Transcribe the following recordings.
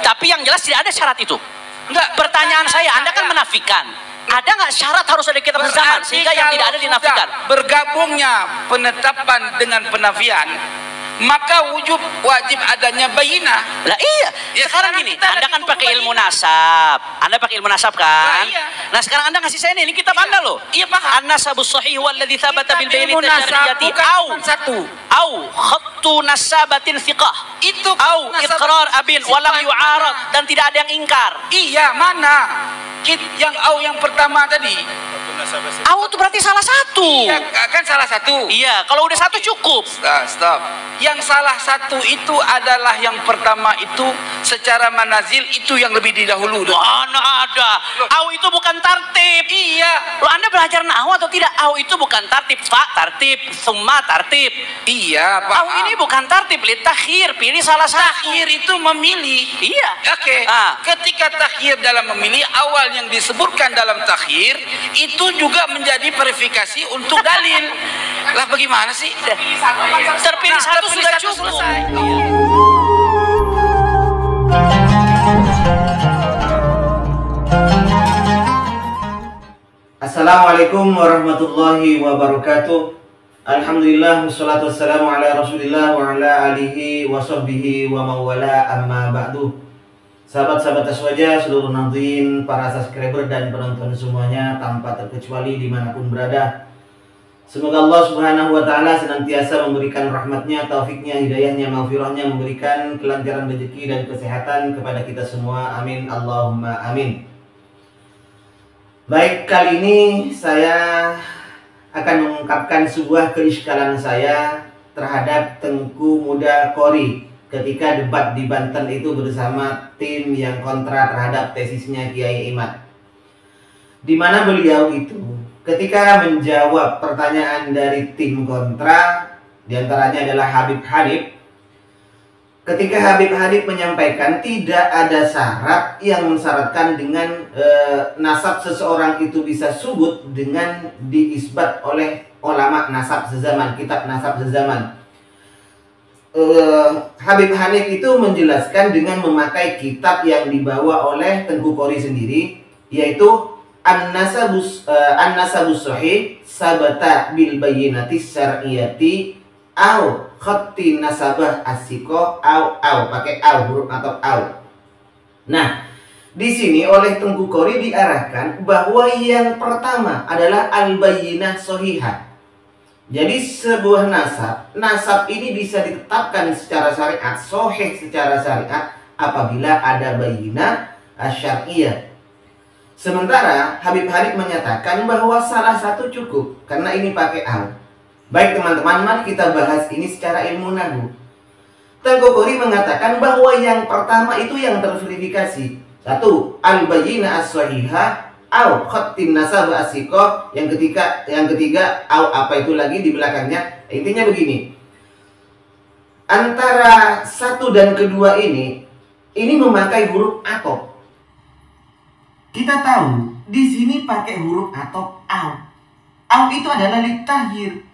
Tapi yang jelas tidak ada syarat itu. Enggak. Pertanyaan saya, Anda kan menafikan. Ada nggak syarat harus ada kitab sezaman sehingga yang tidak ada dinafikan? Bergabungnya penetapan dengan penafian, maka wajib adanya bayinah. Lah iya. Ya, sekarang gini, Anda kan pakai ilmu nasab. Anda pakai ilmu nasab kan? Nah, iya. Nah, sekarang Anda ngasih saya ini kitab Anda loh. Iya, paham. An-nasabus sahih walladzi thabata bil bayni Ilmu nasab tasyariyati bukan satu. au khattu nasabatin thiqah. Itu Au iqrar abin walam yu'arad, dan tidak ada yang ingkar. Iya, mana? Yang pertama tadi. Au itu berarti salah satu. Iya, kan salah satu. Iya, kalau udah satu cukup. Stop. Yang salah satu itu adalah yang pertama itu secara manazil itu yang lebih didahulu. Mana ada? Au itu bukan tartib. Iya. Lo Anda belajar nahwu atau tidak? Au itu bukan tartib, fa tartib, summa tartib. Iya, Pak. Au ini bukan tartib, li takhir, pilih salah satu. Takhir itu memilih. Iya. Oke. Ketika takhir dalam memilih, awal yang disebutkan dalam takhir itu juga menjadi verifikasi untuk dalil. Lah bagaimana sih? Terpilih satu sudah cukup. Selesai. Assalamualaikum warahmatullahi wabarakatuh. Alhamdulillah wassalatu wassalamu ala Rasulillah wa ala alihi wa sahbihi wa mawala amma ba'du. Sahabat-sahabat Aswaja, seluruh nadhin, para subscriber dan penonton semuanya tanpa terkecuali dimanapun berada, semoga Allah subhanahu wa ta'ala senantiasa memberikan rahmatnya, taufiknya, hidayahnya, maghfirahnya, memberikan kelancaran rezeki dan kesehatan kepada kita semua. Amin Allahumma amin. Baik, kali ini saya akan mengungkapkan sebuah keiskalan saya terhadap Tengku Muda Qori ketika debat di Banten itu bersama tim yang kontra terhadap tesisnya Kiai Imad, di mana beliau itu ketika menjawab pertanyaan dari tim kontra, diantaranya adalah Habib Hanif. Ketika Habib Hanif menyampaikan tidak ada syarat yang mensyaratkan dengan nasab seseorang itu bisa subut dengan diisbat oleh ulama nasab sezaman, kitab nasab sezaman. Habib Hanif itu menjelaskan dengan memakai kitab yang dibawa oleh Tengku Qori sendiri, yaitu An-Nasabus Sahih sabata bil bayyinati syar'iyati au khatti nasabah asiko au pakai au, huruf atau au. Nah, di sini oleh Tengku Qori diarahkan bahwa yang pertama adalah al-bayyinah shahihah. Jadi sebuah nasab ini bisa ditetapkan secara syariat, sahih secara syariat apabila ada bayyinah syar'iyah. Sementara Habib Hanif menyatakan bahwa salah satu cukup karena ini pakai al. Baik teman-teman, mari kita bahas ini secara ilmu nahwu. Tengku Qori mengatakan bahwa yang pertama itu yang terverifikasi. Satu, al-bayyinah as-sahihah au khattin nasab as-siqah. Yang ketiga au apa itu lagi di belakangnya. Intinya begini. Antara satu dan kedua ini memakai huruf atop. Kita tahu di sini pakai huruf atop au. Au itu adalah litahir.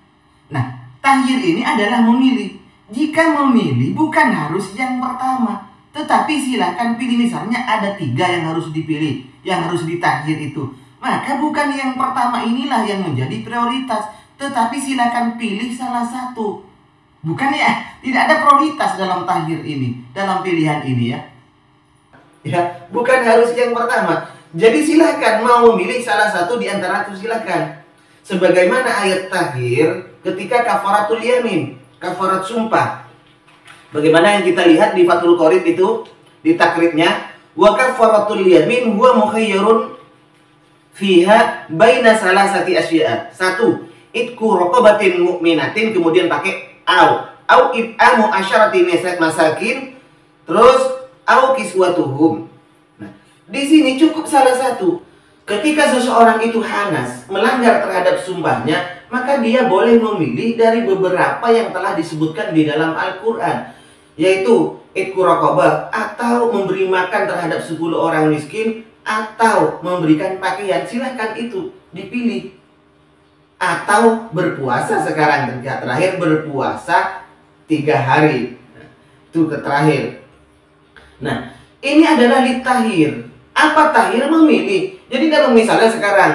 Nah, tahir ini adalah memilih. Jika memilih bukan harus yang pertama, tetapi silakan pilih. Misalnya ada 3 yang harus dipilih, yang harus ditahir itu, maka bukan yang pertama inilah yang menjadi prioritas, tetapi silakan pilih salah satu. Bukan ya, tidak ada prioritas dalam tahir ini, dalam pilihan ini ya. Ya, bukan harus yang pertama. Jadi silakan mau memilih salah satu di antara itu silakan. Sebagaimana ayat tahir ketika kafaratul yamin, kafarat sumpah. Bagaimana yang kita lihat di Fathul Qorib itu di takribnya, wa kafaratul yamin huwa mukhayyarun fiha baina salasati asya'a. 1, itqu raqabatin mu'minatin, kemudian pakai au it'amu asyarati masakin, terus au kiswatuhum. Nah, di sini cukup salah satu. Ketika seseorang itu hanas melanggar terhadap sumpahnya, maka dia boleh memilih dari beberapa yang telah disebutkan di dalam Al-Quran, yaitu itqu raqabah, atau memberi makan terhadap 10 orang miskin, atau memberikan pakaian. Silahkan itu dipilih. Atau berpuasa, sekarang terakhir berpuasa 3 hari. Itu terakhir. Nah, Ini adalah litahir. Apa tahir? Memilih. Jadi misalnya sekarang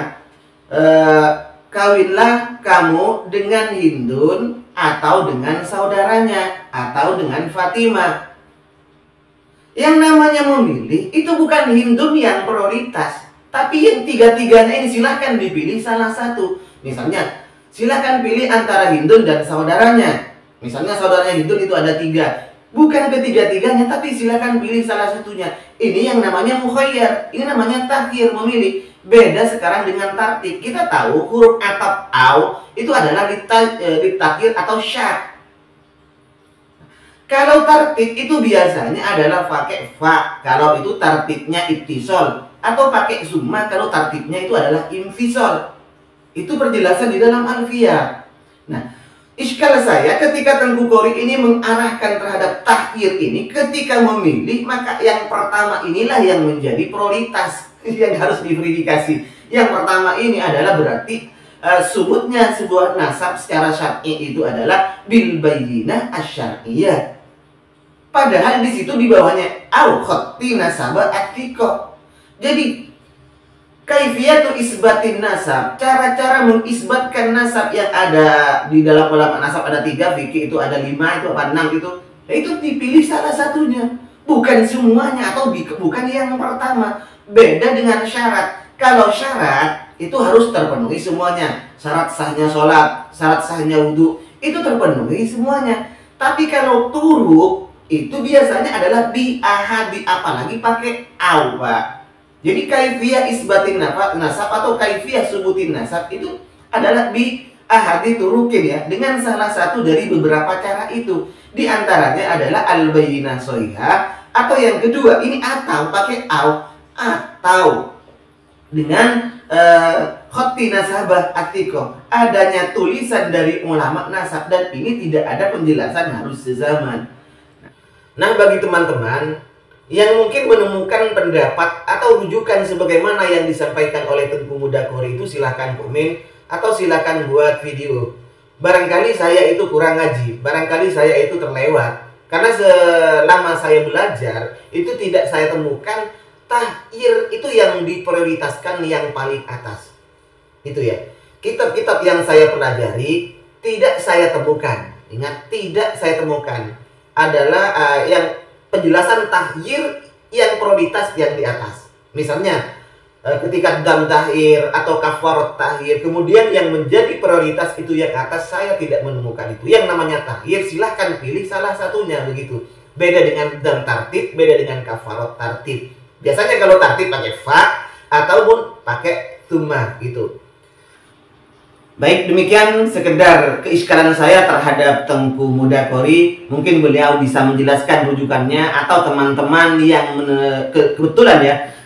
kawinlah kamu dengan Hindun atau dengan saudaranya atau dengan Fatimah. Yang namanya memilih itu bukan Hindun yang prioritas, tapi yang tiga-tiganya ini silahkan dipilih salah satu. Misalnya silahkan pilih antara Hindun dan saudaranya. Misalnya saudaranya Hindun itu ada 3. Bukan ketiga-tiganya, tapi silakan pilih salah satunya. Ini yang namanya mukhayyar. Ini namanya takhir, memilih. Beda sekarang dengan tartib. Kita tahu huruf atap au itu adalah ditakhir atau syak. Kalau tartib itu biasanya adalah pakai fa. Kalau itu tartibnya ittisal. Atau pakai summa kalau tartibnya itu adalah infisal. Itu perjelasan di dalam alfiyah. Nah, iskal saya ketika Tengku Qori ini mengarahkan terhadap takhir ini, ketika memilih maka yang pertama inilah yang menjadi prioritas yang harus diverifikasi. Yang pertama ini adalah berarti subutnya sebuah nasab secara syar'i itu adalah bil bayyinah asy-syar'iyyah. Padahal di situ di bawahnya au khatti nasaba atiqah. Jadi kaifiyatu isbatin nasab, cara-cara mengisbatkan nasab yang ada di dalam ulama nasab ada 3, fikih itu ada 5, itu apa 6 itu. Ya itu dipilih salah satunya, bukan semuanya atau bukan yang pertama. Beda dengan syarat. Kalau syarat itu harus terpenuhi semuanya. Syarat sahnya sholat, syarat sahnya wudhu itu terpenuhi semuanya. Tapi kalau turuk itu biasanya adalah bi ahadi, apalagi pakai au, Pak. Jadi kaifiyah isbatin nasab atau kaifiyah subutin nasab itu adalah bi ahadi turukin ya, dengan salah satu dari beberapa cara itu. Di antaranya adalah al-bayyinah shahihah, atau yang kedua ini atau pakai au, atau dengan khatti nasabah atiqah, adanya tulisan dari ulama nasab, dan ini tidak ada penjelasan harus sezaman. Nah, bagi teman-teman yang mungkin menemukan pendapat atau rujukan sebagaimana yang disampaikan oleh Tengku Muda Qori itu silahkan komen atau silahkan buat video. Barangkali saya itu kurang ngaji, barangkali saya itu terlewat, karena selama saya belajar itu tidak saya temukan takhir itu yang diprioritaskan yang paling atas. Itu ya. Kitab-kitab yang saya pelajari tidak saya temukan. Ingat, tidak saya temukan adalah yang penjelasan takhir yang prioritas yang di atas. Misalnya ketika dam tahir atau kafarat tahir, kemudian yang menjadi prioritas itu yang atas, saya tidak menemukan itu. Yang namanya takhir silahkan pilih salah satunya, begitu. Beda dengan dam tartib, beda dengan kafarat tartib. Biasanya kalau tartib pakai fa ataupun pakai tsumma gitu. Baik, demikian sekedar keiskalan saya terhadap Tengku Muda Qori. Mungkin beliau bisa menjelaskan rujukannya, atau teman-teman yang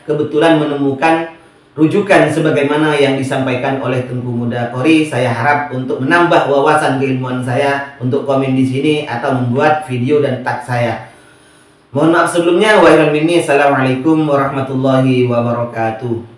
kebetulan menemukan rujukan sebagaimana yang disampaikan oleh Tengku Muda Qori. Saya harap untuk menambah wawasan keilmuan saya untuk komen di sini atau membuat video dan tag saya. Mohon maaf sebelumnya. Assalamualaikum warahmatullahi wabarakatuh.